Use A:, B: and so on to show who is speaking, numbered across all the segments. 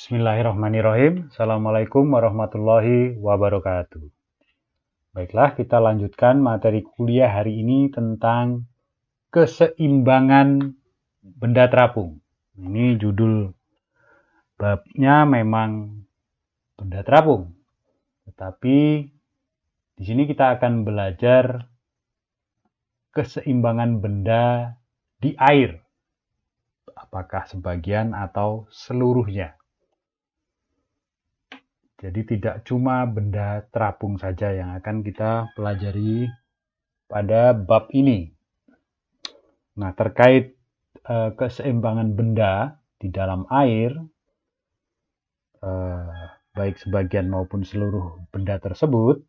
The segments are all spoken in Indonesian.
A: Bismillahirrahmanirrahim. Assalamualaikum warahmatullahi wabarakatuh. Baiklah, kita lanjutkan materi kuliah hari ini tentang keseimbangan benda terapung. Ini judul babnya memang benda terapung. Tetapi di sini kita akan belajar keseimbangan benda di air. Apakah sebagian atau seluruhnya. Jadi tidak cuma benda terapung saja yang akan kita pelajari pada bab ini. Nah, terkait keseimbangan benda di dalam air, baik sebagian maupun seluruh benda tersebut,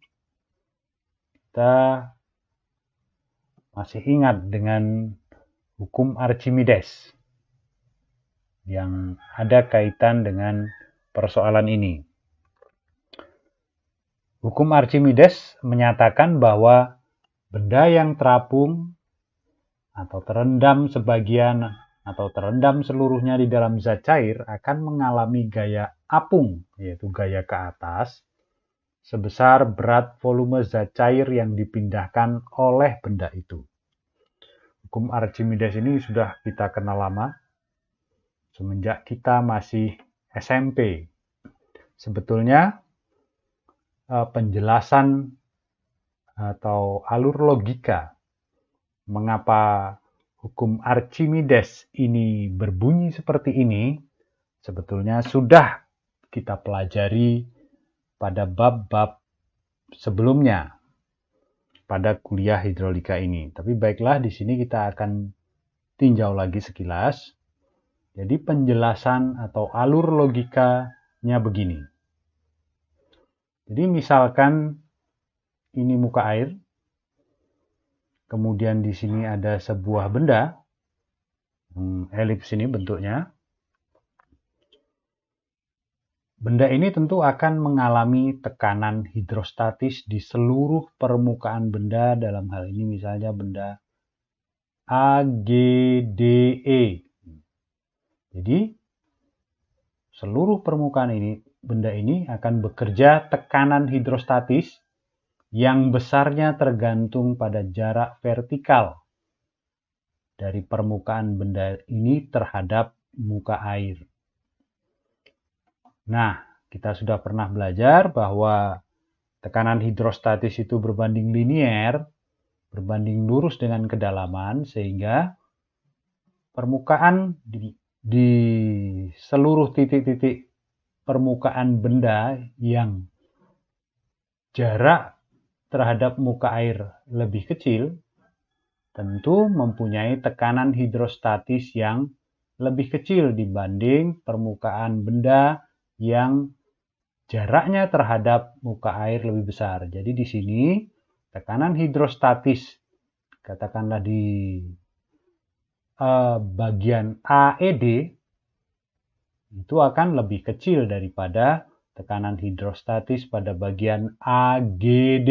A: kita masih ingat dengan hukum Archimedes yang ada kaitan dengan persoalan ini. Hukum Archimedes menyatakan bahwa benda yang terapung atau terendam sebagian atau terendam seluruhnya di dalam zat cair akan mengalami gaya apung, yaitu gaya ke atas, sebesar berat volume zat cair yang dipindahkan oleh benda itu. Hukum Archimedes ini sudah kita kenal lama, semenjak kita masih SMP. Sebetulnya penjelasan atau alur logika mengapa hukum Archimedes ini berbunyi seperti ini sebetulnya sudah kita pelajari pada bab-bab sebelumnya pada kuliah hidrolika ini. Tapi baiklah, di sini kita akan tinjau lagi sekilas. Jadi penjelasan atau alur logikanya begini. Jadi misalkan ini muka air, kemudian di sini ada sebuah benda, elips ini bentuknya. Benda ini tentu akan mengalami tekanan hidrostatis di seluruh permukaan benda, dalam hal ini misalnya benda AGDE. Jadi seluruh permukaan benda ini akan bekerja tekanan hidrostatis yang besarnya tergantung pada jarak vertikal dari permukaan benda ini terhadap muka air. Nah, kita sudah pernah belajar bahwa tekanan hidrostatis itu berbanding linier, berbanding lurus dengan kedalaman, sehingga permukaan di seluruh titik-titik permukaan benda yang jarak terhadap muka air lebih kecil tentu mempunyai tekanan hidrostatis yang lebih kecil dibanding permukaan benda yang jaraknya terhadap muka air lebih besar. Jadi di sini tekanan hidrostatis katakanlah di bagian AED itu akan lebih kecil daripada tekanan hidrostatis pada bagian AGD.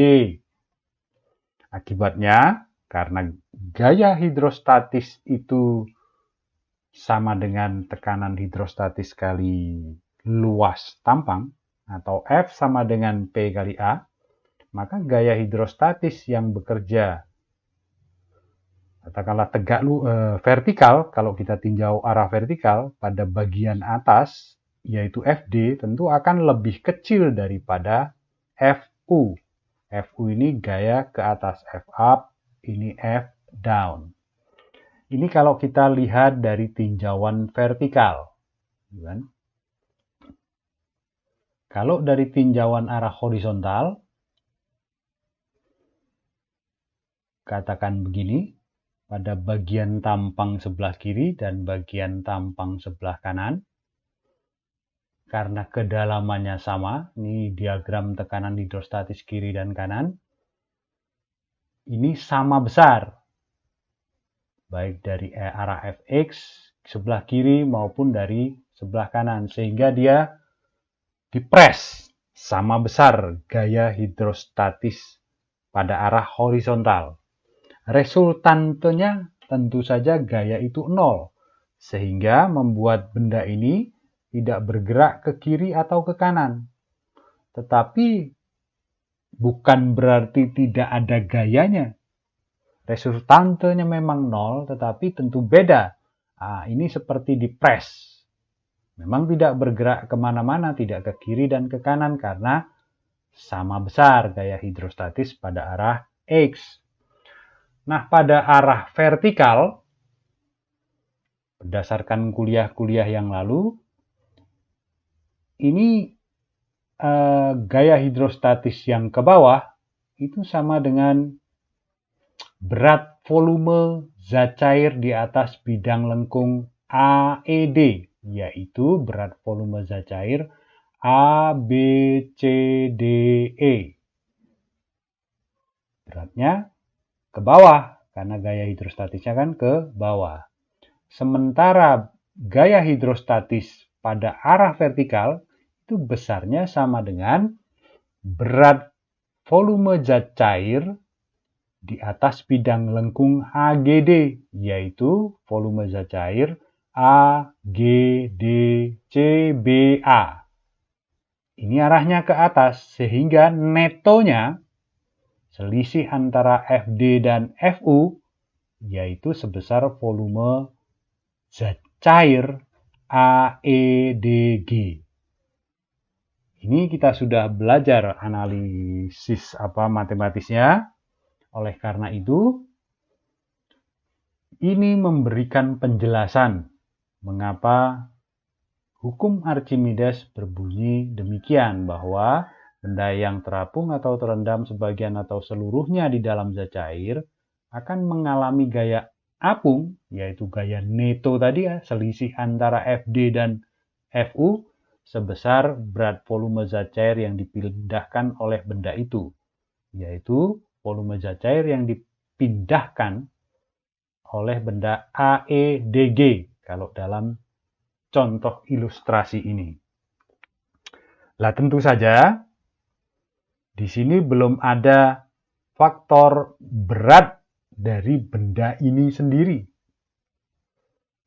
A: Akibatnya, karena gaya hidrostatis itu sama dengan tekanan hidrostatis kali luas tampang, atau F sama dengan P kali A, maka gaya hidrostatis yang bekerja katakanlah tegak vertikal, kalau kita tinjau arah vertikal pada bagian atas, yaitu FD, tentu akan lebih kecil daripada FU. FU ini gaya ke atas, F up, ini F down. Ini kalau kita lihat dari tinjauan vertikal. Kalau dari tinjauan arah horizontal, katakan begini, pada bagian tampang sebelah kiri dan bagian tampang sebelah kanan, karena kedalamannya sama, ini diagram tekanan hidrostatis kiri dan kanan, ini sama besar, baik dari arah Fx sebelah kiri maupun dari sebelah kanan, sehingga dia dipres sama besar gaya hidrostatis pada arah horizontal. Resultantenya tentu saja gaya itu 0, sehingga membuat benda ini tidak bergerak ke kiri atau ke kanan. Tetapi bukan berarti tidak ada gayanya. Resultantenya memang 0, tetapi tentu beda. Ini seperti di press. Memang tidak bergerak kemana-mana, tidak ke kiri dan ke kanan karena sama besar gaya hidrostatis pada arah X. Nah, pada arah vertikal, berdasarkan kuliah-kuliah yang lalu, ini gaya hidrostatis yang ke bawah itu sama dengan berat volume zat cair di atas bidang lengkung AED, yaitu berat volume zat cair ABCDE. Beratnya ke bawah, karena gaya hidrostatisnya kan ke bawah. Sementara gaya hidrostatis pada arah vertikal itu besarnya sama dengan berat volume zat cair di atas bidang lengkung AGD, yaitu volume zat cair AGDCBA. Ini arahnya ke atas, sehingga netonya selisih antara FD dan FU, yaitu sebesar volume zat cair AEDG. Ini kita sudah belajar analisis matematisnya. Oleh karena itu, ini memberikan penjelasan mengapa hukum Archimedes berbunyi demikian, bahwa benda yang terapung atau terendam sebagian atau seluruhnya di dalam zat cair akan mengalami gaya apung, yaitu gaya neto tadi ya, selisih antara FD dan FU, sebesar berat volume zat cair yang dipindahkan oleh benda itu, yaitu volume zat cair yang dipindahkan oleh benda AEDG kalau dalam contoh ilustrasi ini. Lah tentu saja di sini belum ada faktor berat dari benda ini sendiri.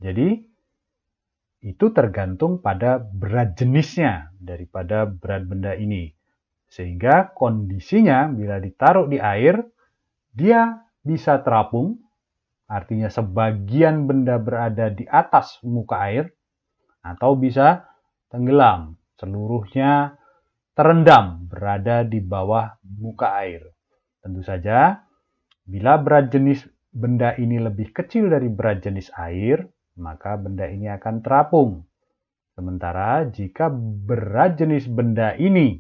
A: Jadi itu tergantung pada berat jenisnya daripada berat benda ini. Sehingga kondisinya bila ditaruh di air, dia bisa terapung, artinya sebagian benda berada di atas muka air, atau bisa tenggelam, seluruhnya terendam berada di bawah muka air. Tentu saja, bila berat jenis benda ini lebih kecil dari berat jenis air, maka benda ini akan terapung. Sementara jika berat jenis benda ini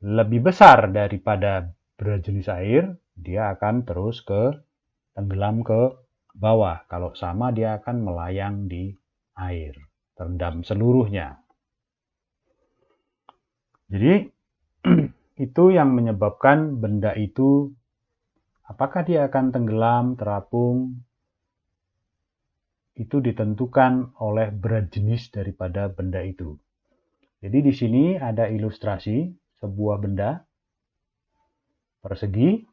A: lebih besar daripada berat jenis air, dia akan terus tenggelam ke bawah. Kalau sama, dia akan melayang di air, terendam seluruhnya. Jadi itu yang menyebabkan benda itu apakah dia akan tenggelam, terapung, itu ditentukan oleh berat jenis daripada benda itu. Jadi di sini ada ilustrasi sebuah benda persegi,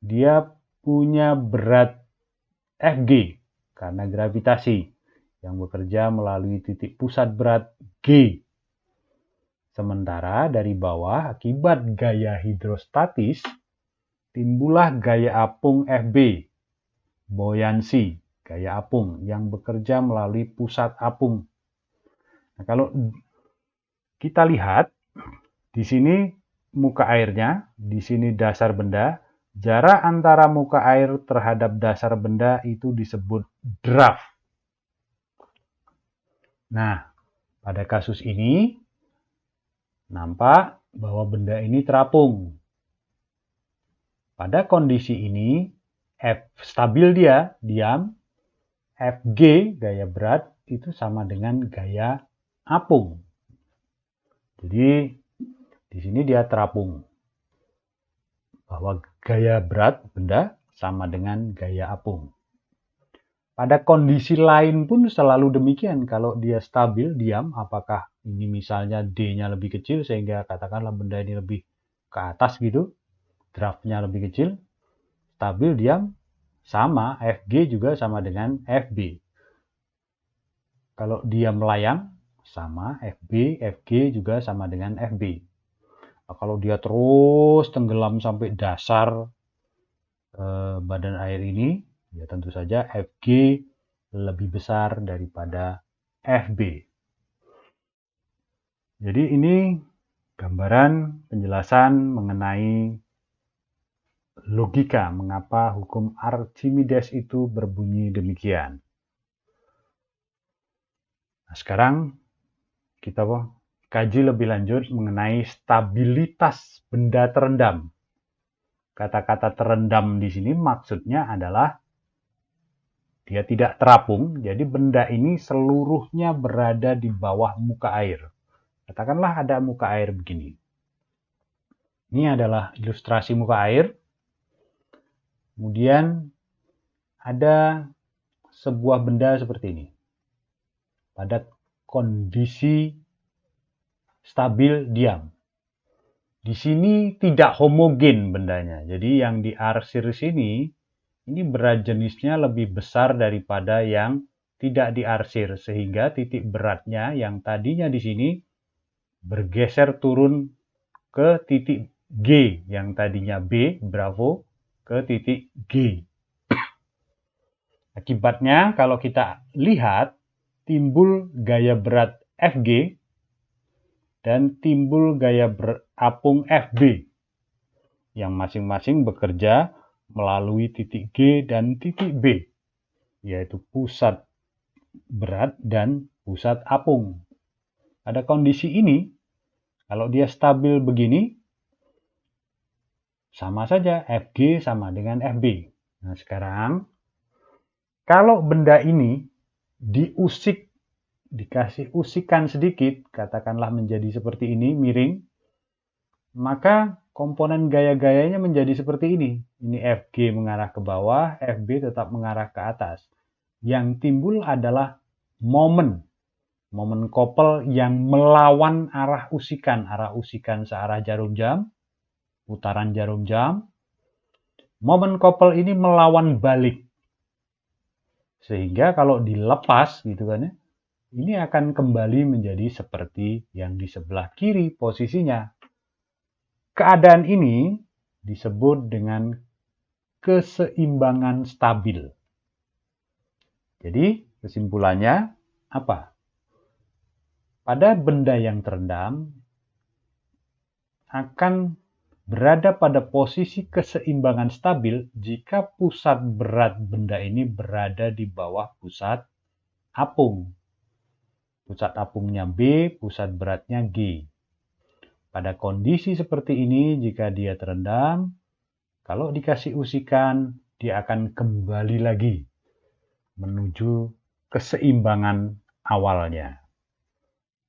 A: dia punya berat Fg karena gravitasi yang bekerja melalui titik pusat berat G. Sementara dari bawah akibat gaya hidrostatis timbullah gaya apung Fb, buoyancy, gaya apung yang bekerja melalui pusat apung. Nah, kalau kita lihat di sini muka airnya, di sini dasar benda, jarak antara muka air terhadap dasar benda itu disebut draft. Nah, pada kasus ini nampak bahwa benda ini terapung. Pada kondisi ini, F stabil dia, diam, Fg, gaya berat, itu sama dengan gaya apung. Jadi, di sini dia terapung. Bahwa gaya berat benda sama dengan gaya apung. Pada kondisi lain pun selalu demikian. Kalau dia stabil, diam, apakah ini misalnya D-nya lebih kecil sehingga katakanlah benda ini lebih ke atas gitu, draftnya lebih kecil, stabil, diam, sama, Fg juga sama dengan Fb. Kalau dia melayang, sama FB, FG juga sama dengan FB. Nah, kalau dia terus tenggelam sampai dasar badan air ini, ya tentu saja FG lebih besar daripada FB. Jadi ini gambaran penjelasan mengenai logika mengapa hukum Archimedes itu berbunyi demikian. Nah, sekarang kita kaji lebih lanjut mengenai stabilitas benda terendam. Kata-kata terendam di sini maksudnya adalah dia tidak terapung, jadi benda ini seluruhnya berada di bawah muka air. Katakanlah ada muka air begini. Ini adalah ilustrasi muka air. Kemudian ada sebuah benda seperti ini. Pada kondisi stabil diam. Di sini tidak homogen bendanya. Jadi yang diarsir sini ini berat jenisnya lebih besar daripada yang tidak diarsir, sehingga titik beratnya yang tadinya di sini bergeser turun ke titik G, yang tadinya B, Bravo, ke titik G. Akibatnya kalau kita lihat timbul gaya berat Fg dan timbul gaya apung Fb yang masing-masing bekerja melalui titik G dan titik B, yaitu pusat berat dan pusat apung. Pada kondisi ini, kalau dia stabil begini, sama saja Fg sama dengan Fb. Nah sekarang, kalau benda ini diusik, dikasih usikan sedikit, katakanlah menjadi seperti ini, miring, maka komponen gaya-gayanya menjadi seperti ini. Ini Fg mengarah ke bawah, Fb tetap mengarah ke atas. Yang timbul adalah momen koppel yang melawan arah usikan searah jarum jam, putaran jarum jam. Momen koppel ini melawan balik. Sehingga kalau dilepas gitu kan ya, ini akan kembali menjadi seperti yang di sebelah kiri posisinya. Keadaan ini disebut dengan keseimbangan stabil. Jadi kesimpulannya apa? Pada benda yang terendam akan berada pada posisi keseimbangan stabil jika pusat berat benda ini berada di bawah pusat apung. Pusat apungnya B, pusat beratnya G. Pada kondisi seperti ini, jika dia terendam, kalau dikasih usikan, dia akan kembali lagi menuju keseimbangan awalnya.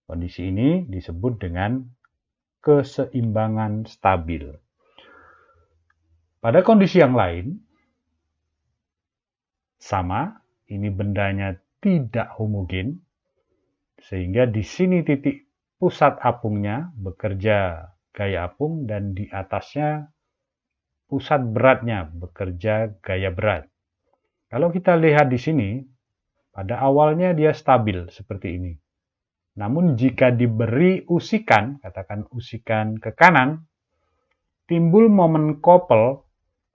A: Kondisi ini disebut dengan keseimbangan stabil. Pada kondisi yang lain, sama, ini bendanya tidak homogen, sehingga di sini titik pusat apungnya bekerja gaya apung dan di atasnya pusat beratnya bekerja gaya berat. Kalau kita lihat di sini, pada awalnya dia stabil seperti ini. Namun jika diberi usikan, katakan usikan ke kanan, timbul momen koppel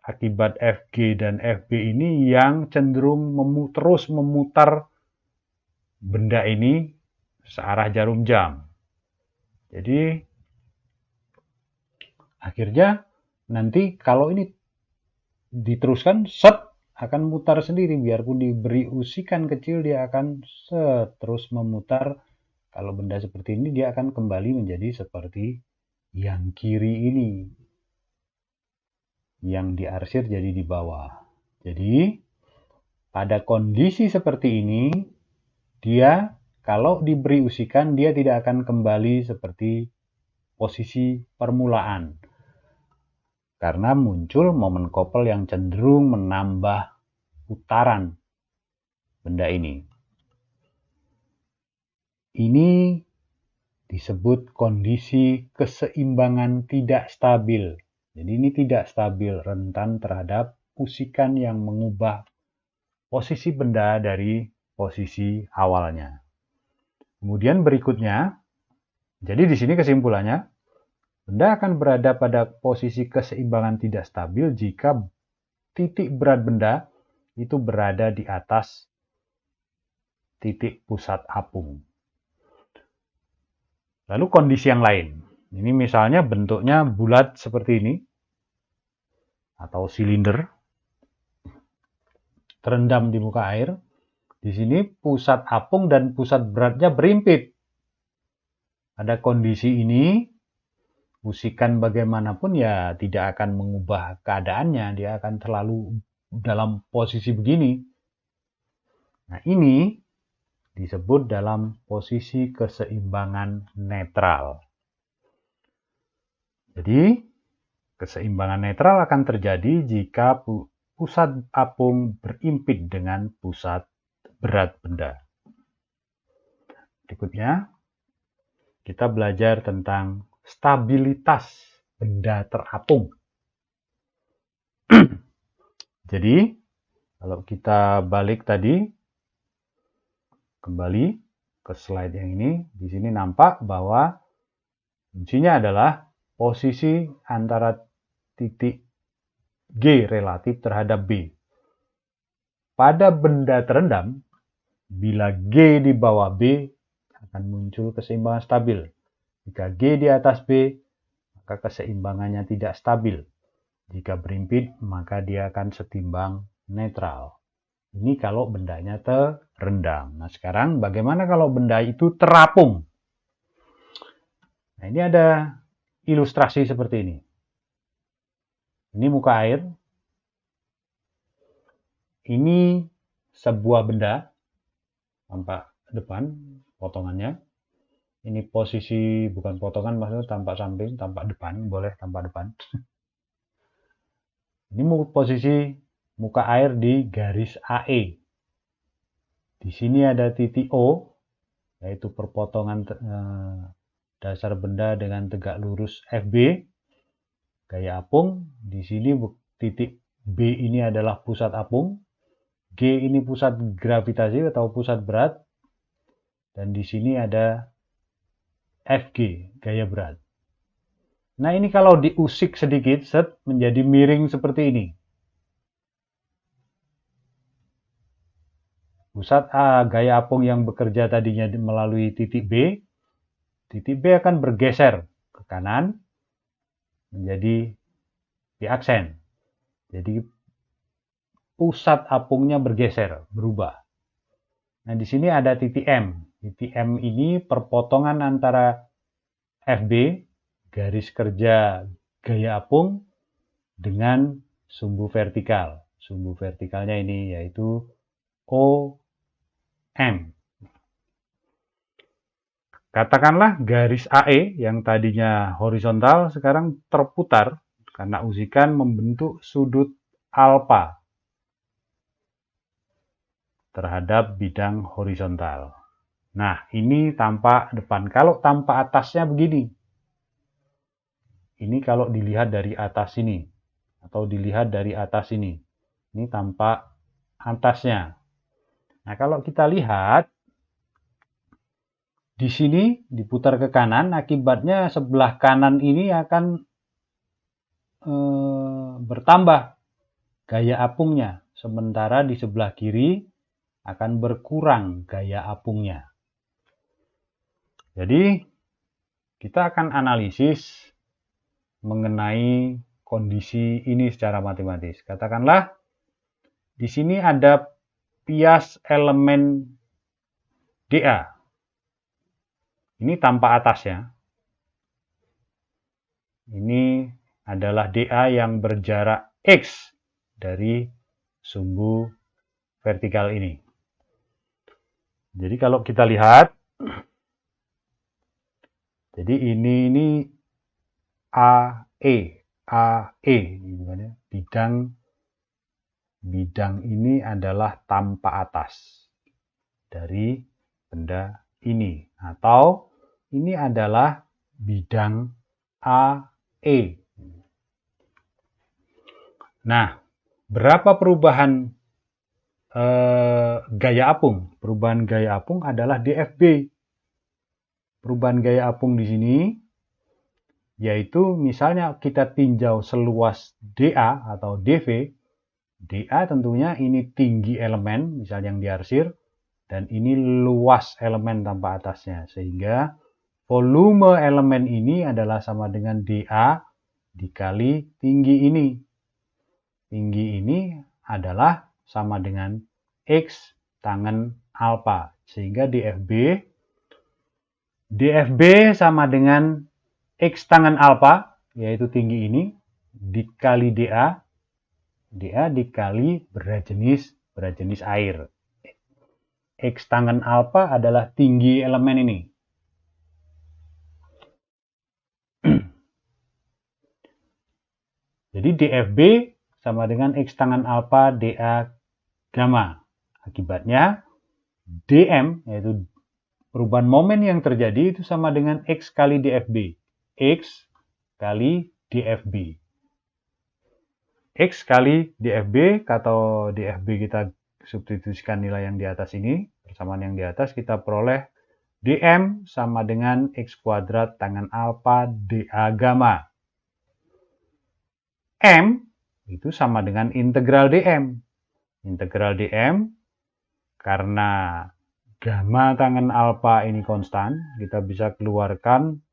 A: akibat Fg dan Fb ini yang cenderung terus memutar benda ini searah jarum jam. Jadi akhirnya nanti kalau ini diteruskan akan mutar sendiri, biarpun diberi usikan kecil dia akan terus memutar. Kalau benda seperti ini dia akan kembali menjadi seperti yang kiri ini, yang diarsir jadi di bawah. Jadi pada kondisi seperti ini dia kalau diberi usikan, dia tidak akan kembali seperti posisi permulaan. Karena muncul momen koppel yang cenderung menambah putaran benda ini. Ini disebut kondisi keseimbangan tidak stabil. Jadi ini tidak stabil, rentan terhadap usikan yang mengubah posisi benda dari posisi awalnya. Kemudian berikutnya, jadi di sini kesimpulannya, benda akan berada pada posisi keseimbangan tidak stabil jika titik berat benda itu berada di atas titik pusat apung. Lalu kondisi yang lain. Ini misalnya bentuknya bulat seperti ini, atau silinder, terendam di muka air. Di sini pusat apung dan pusat beratnya berimpit. Pada kondisi ini, usikan bagaimanapun ya tidak akan mengubah keadaannya, dia akan selalu dalam posisi begini. Nah, ini disebut dalam posisi keseimbangan netral. Jadi, keseimbangan netral akan terjadi jika pusat apung berimpit dengan pusat berat benda. Berikutnya, kita belajar tentang stabilitas benda terapung. Jadi, kalau kita balik tadi, kembali ke slide yang ini, di sini nampak bahwa kuncinya adalah posisi antara titik G relatif terhadap B. Pada benda terendam, bila G di bawah B, akan muncul keseimbangan stabil. Jika G di atas B, maka keseimbangannya tidak stabil. Jika berimpit, maka dia akan setimbang netral. Ini kalau bendanya terendam. Nah, sekarang bagaimana kalau benda itu terapung? Nah, ini ada ilustrasi seperti ini. Ini muka air. Ini sebuah benda, tampak depan, potongannya. Ini posisi, bukan potongan, maksudnya tampak samping, tampak depan, boleh tampak depan. Ini posisi muka air di garis AE. Di sini ada titik O, yaitu perpotongan dasar benda dengan tegak lurus FB, gaya apung. Di sini titik B ini adalah pusat apung, G ini pusat gravitasi atau pusat berat, dan di sini ada FG, gaya berat. Nah, ini kalau diusik sedikit, menjadi miring seperti ini. Pusat A, gaya apung yang bekerja tadinya melalui titik B akan bergeser ke kanan menjadi diaksen. Jadi pusat apungnya bergeser, berubah. Nah, di sini ada titik M. Titik M ini perpotongan antara FB, garis kerja gaya apung, dengan sumbu vertikal. Sumbu vertikalnya ini yaitu OM. Katakanlah garis AE yang tadinya horizontal sekarang terputar karena usikan membentuk sudut alfa terhadap bidang horizontal. Nah, ini tampak depan. Kalau tampak atasnya begini. Ini kalau dilihat dari atas sini atau dilihat dari atas ini. Ini tampak atasnya. Nah, kalau kita lihat di sini diputar ke kanan, akibatnya sebelah kanan ini akan bertambah gaya apungnya, sementara di sebelah kiri akan berkurang gaya apungnya. Jadi, kita akan analisis mengenai kondisi ini secara matematis. Katakanlah di sini ada pias elemen dA. Ini tampak atasnya. Ini adalah dA yang berjarak X dari sumbu vertikal ini. Jadi kalau kita lihat, jadi ini AE, bidang ini adalah tampak atas dari benda ini, atau ini adalah bidang AE. Nah, berapa perubahan gaya apung? Perubahan gaya apung adalah dFB. perubahan gaya apung di sini, yaitu misalnya kita tinjau seluas DA atau DV. DA tentunya ini tinggi elemen, misalnya yang diarsir, dan ini luas elemen tanpa atasnya. Sehingga volume elemen ini adalah sama dengan DA dikali tinggi ini. Tinggi ini adalah sama dengan X tangen alfa. Sehingga DFB sama dengan X tangen alfa, yaitu tinggi ini, dikali DA dikali berat jenis air. X tangen alfa adalah tinggi elemen ini. Jadi DFB sama dengan X tangen alfa DA gamma. Akibatnya DM, yaitu perubahan momen yang terjadi, itu sama dengan X kali DFB. X kali DFB. X kali DFB, atau DFB kita substitusikan nilai yang di atas ini, persamaan yang di atas, kita peroleh DM sama dengan X kuadrat tangen alfa DA gamma. M itu sama dengan integral DM. Integral DM, karena gamma tangen alfa ini konstan, kita bisa keluarkan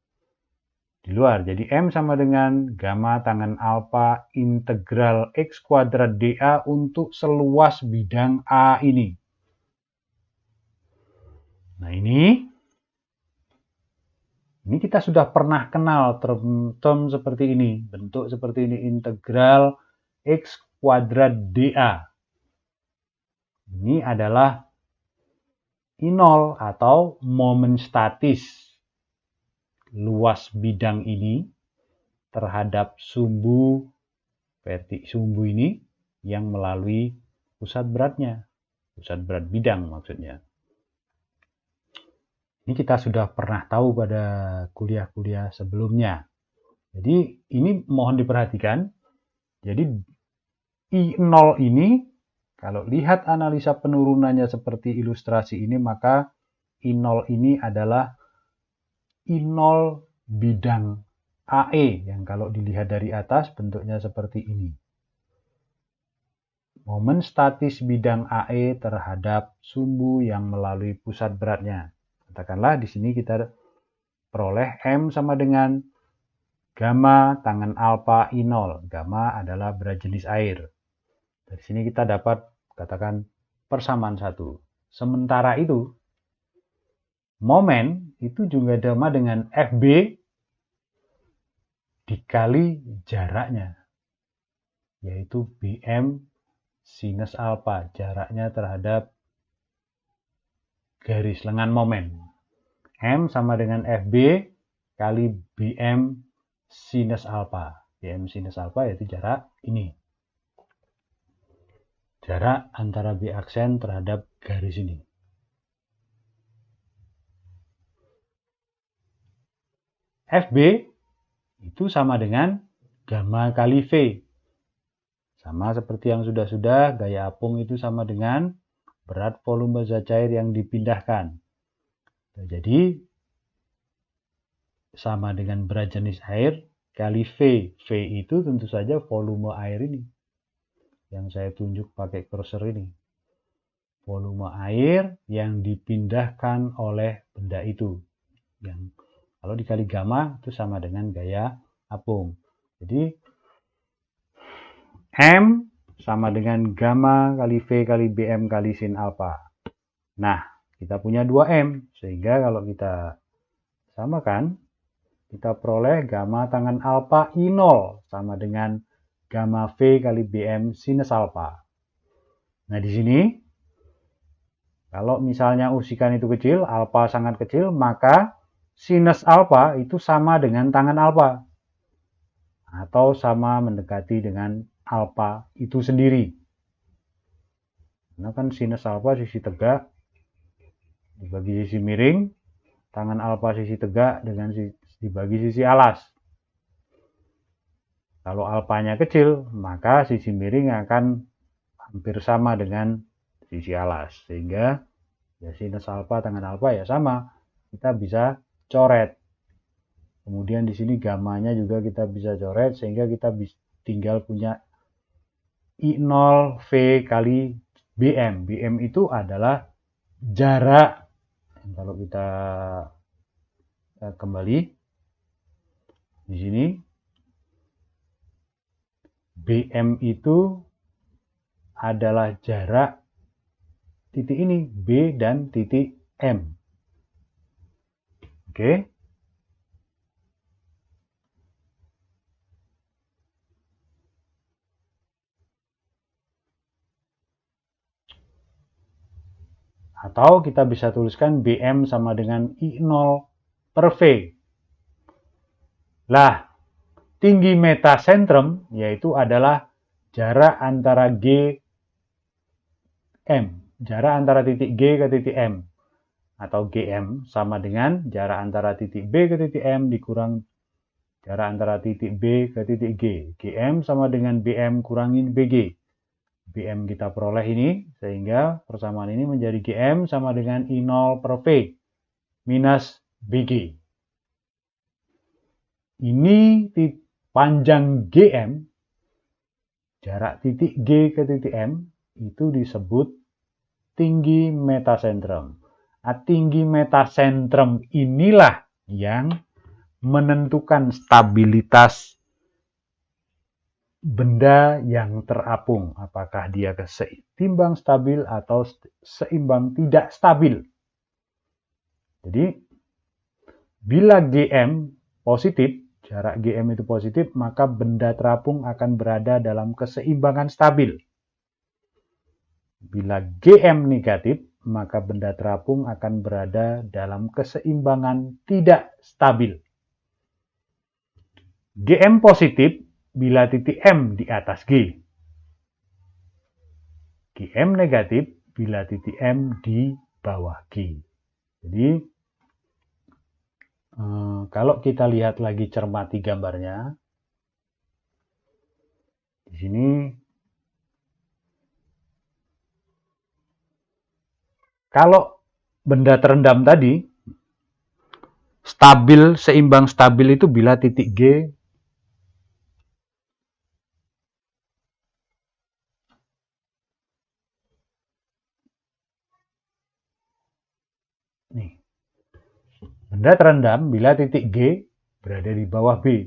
A: di luar. Jadi M sama dengan gamma tangen alfa integral X kuadrat DA untuk seluas bidang A ini. Nah ini kita sudah pernah kenal term seperti ini, bentuk seperti ini, integral X kuadrat DA. Ini adalah I0 atau momen statis luas bidang ini terhadap sumbu ini yang melalui pusat beratnya, pusat berat bidang maksudnya. Ini kita sudah pernah tahu pada kuliah-kuliah sebelumnya. Jadi ini mohon diperhatikan. Jadi I0 ini, kalau lihat analisa penurunannya seperti ilustrasi ini, maka I0 ini adalah I0 bidang AE, yang kalau dilihat dari atas bentuknya seperti ini. Momen statis bidang AE terhadap sumbu yang melalui pusat beratnya. Katakanlah di sini kita peroleh M sama dengan gamma tangen alfa I0. Gamma adalah berat jenis air. Dari sini kita dapat katakan persamaan 1. Sementara itu, momen itu juga sama dengan FB dikali jaraknya, yaitu BM sinus alfa, jaraknya terhadap garis lengan momen. M sama dengan FB kali BM sinus alfa. BM sinus alfa yaitu jarak ini. Jarak antara B aksen terhadap garis ini. FB itu sama dengan gamma kali V. Sama seperti yang sudah-sudah, gaya apung itu sama dengan berat volume zat cair yang dipindahkan. Jadi sama dengan berat jenis air kali V. V itu tentu saja volume air ini, yang saya tunjuk pakai cursor ini. Volume air yang dipindahkan oleh benda itu. Yang kalau dikali gamma itu sama dengan gaya apung. Jadi M sama dengan gamma kali V kali BM kali sin alfa. Nah, kita punya 2M. Sehingga kalau kita samakan, kita peroleh gamma tangen alfa I0 sama dengan gamma V kali BM sinus alfa. Nah, di sini, kalau misalnya usikan itu kecil, alfa sangat kecil, maka sinus alfa itu sama dengan tangen alfa. Atau sama mendekati dengan alfa itu sendiri. Karena kan sinus alfa sisi tegak dibagi sisi miring, tangen alfa sisi tegak dengan dibagi sisi alas. Kalau alfanya kecil, maka sisi miring akan hampir sama dengan sisi alas. Sehingga ya sinus alfa tangen alfa ya sama. Kita bisa coret. Kemudian di sini gamanya juga kita bisa coret sehingga kita tinggal punya I0V kali BM. BM itu adalah jarak. Kalau kita kembali di sini, BM itu adalah jarak titik ini, B dan titik M. Oke. Atau kita bisa tuliskan BM sama dengan I0 per V. Lah, tinggi metasentrum yaitu adalah jarak antara G M. Jarak antara titik G ke titik M. Atau GM sama dengan jarak antara titik B ke titik M dikurang jarak antara titik B ke titik G. GM sama dengan BM kurangin BG. BM kita peroleh ini, sehingga persamaan ini menjadi GM sama dengan I0 per V minus BG. Ini panjang GM, jarak titik G ke titik M, itu disebut tinggi metasentrum. Tinggi metasentrum inilah yang menentukan stabilitas benda yang terapung. Apakah dia seimbang stabil atau seimbang tidak stabil. Jadi, bila GM positif, jarak GM itu positif, maka benda terapung akan berada dalam keseimbangan stabil. Bila GM negatif, maka benda terapung akan berada dalam keseimbangan tidak stabil. GM positif bila titik M di atas G. GM negatif bila titik M di bawah G. Jadi, kalau kita lihat lagi cermati gambarnya, di sini kalau benda terendam tadi, stabil, seimbang stabil itu bila titik G nih. Benda terendam bila titik G berada di bawah B.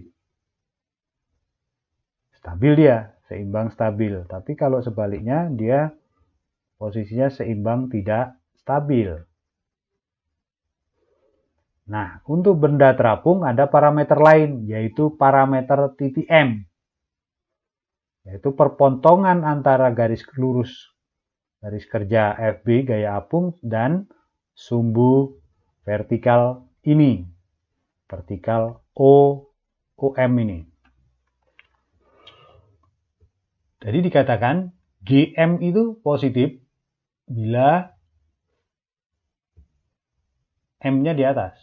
A: Stabil dia, seimbang stabil. Tapi kalau sebaliknya dia posisinya seimbang tidak stabil. Nah, untuk benda terapung ada parameter lain, yaitu parameter titik M. Yaitu perpontongan antara garis lurus garis kerja FB gaya apung dan sumbu vertikal ini. Vertikal OM ini. Jadi dikatakan GM itu positif bila M-nya di atas.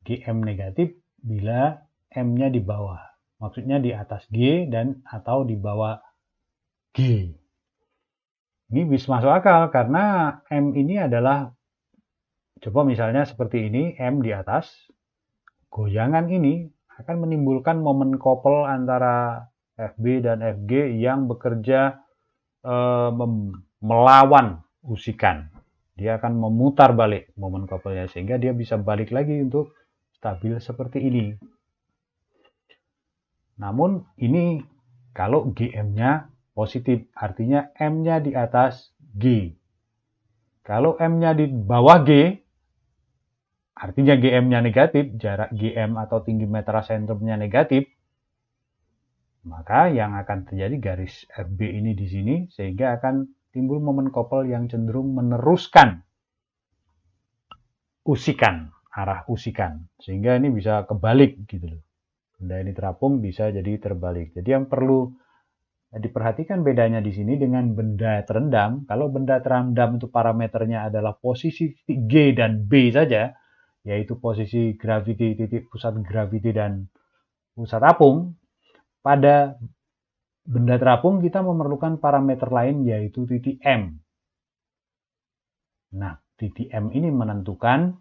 A: GM negatif bila M-nya di bawah. Maksudnya di atas G dan atau di bawah G. Ini bisa masuk akal karena M ini adalah, coba misalnya seperti ini, M di atas. Goyangan ini akan menimbulkan momen couple antara FB dan FG yang bekerja melawan usikan. Dia akan memutar balik momen couple-nya sehingga dia bisa balik lagi untuk stabil seperti ini. Namun ini kalau GM-nya positif, artinya M-nya di atas G. Kalau M-nya di bawah G, artinya GM-nya negatif, jarak GM atau tinggi metasentrumnya negatif, maka yang akan terjadi garis FB ini di sini sehingga akan timbul momen couple yang cenderung meneruskan usikan, arah usikan. Sehingga ini bisa kebalik gitu loh. Benda ini terapung bisa jadi terbalik. Jadi yang perlu diperhatikan bedanya di sini dengan benda terendam. Kalau benda terendam itu parameternya adalah posisi titik G dan B saja, yaitu posisi gravity, titik pusat gravity dan pusat apung. Pada benda terapung kita memerlukan parameter lain yaitu titik M. Nah, titik M ini menentukan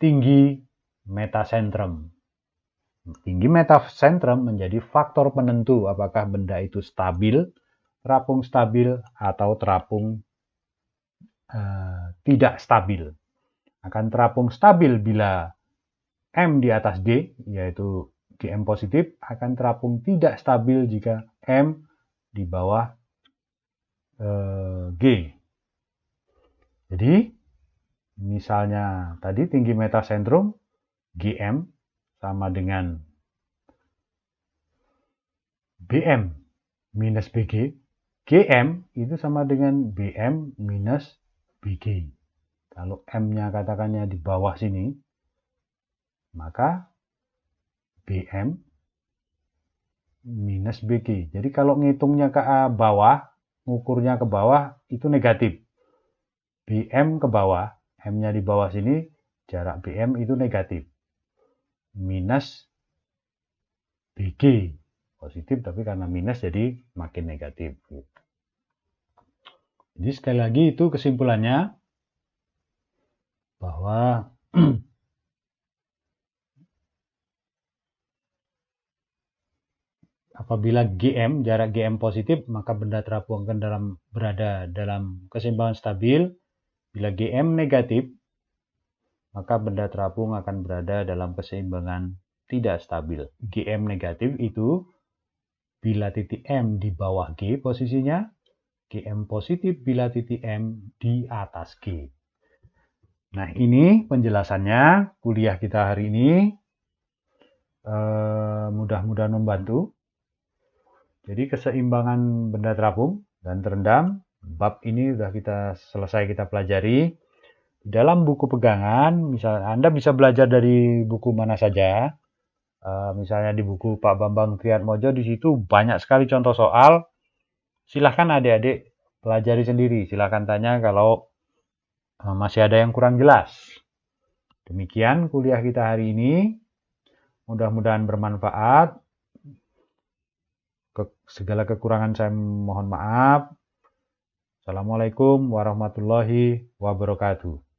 A: tinggi metasentrum. Tinggi metasentrum menjadi faktor penentu apakah benda itu stabil, terapung stabil, atau terapung tidak stabil. Akan terapung stabil bila M di atas D, yaitu Gm positif, akan terapung tidak stabil jika M di bawah G. Jadi, misalnya tadi tinggi metasentrum, Gm sama dengan Bm minus Bg, Gm itu sama dengan Bm minus Bg. Kalau M-nya katakannya di bawah sini, maka Bm minus Bg. Jadi kalau ngitungnya ke bawah, ngukurnya ke bawah, itu negatif. Bm ke bawah, M-nya di bawah sini, jarak Bm itu negatif. Minus Bg. Positif, tapi karena minus jadi makin negatif. Jadi sekali lagi itu kesimpulannya bahwa apabila Gm, jarak Gm positif, maka benda terapung akan berada dalam keseimbangan stabil. Bila Gm negatif, maka benda terapung akan berada dalam keseimbangan tidak stabil. Gm negatif itu bila titik M di bawah G posisinya, Gm positif bila titik M di atas G. Nah, ini penjelasannya kuliah kita hari ini. Mudah-mudahan membantu. Jadi keseimbangan benda terapung dan terendam, bab ini sudah selesai kita pelajari. Dalam buku pegangan, misalnya Anda bisa belajar dari buku mana saja. Misalnya di buku Pak Bambang Triatmojo, di situ banyak sekali contoh soal. Silahkan adik-adik pelajari sendiri. Silahkan tanya kalau masih ada yang kurang jelas. Demikian kuliah kita hari ini. Mudah-mudahan bermanfaat. Segala kekurangan saya mohon maaf. Assalamualaikum warahmatullahi wabarakatuh.